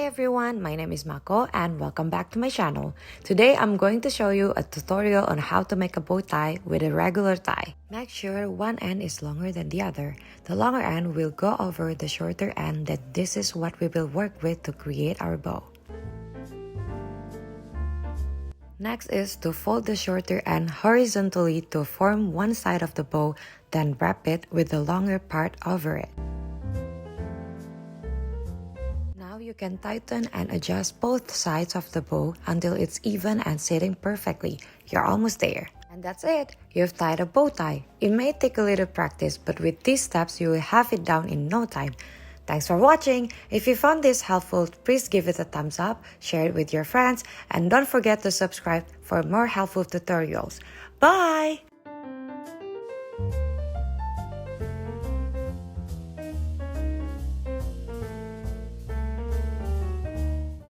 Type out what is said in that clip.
Hi everyone, my name is Mako and welcome back to my channel. Today I'm going to show you a tutorial on how to make a bow tie with a regular tie. Make sure one end is longer than the other. The longer end will go over the shorter end, then this is what we will work with to create our bow. Next is to fold the shorter end horizontally to form one side of the bow, then wrap it with the longer part over it. Now you can tighten and adjust both sides of the bow until it's even and sitting perfectly. You're almost there. And that's it! You've tied a bow tie. It may take a little practice, but with these steps you will have it down in no time. Thanks for watching! If you found this helpful, please give it a thumbs up, share it with your friends, and don't forget to subscribe for more helpful tutorials. Bye!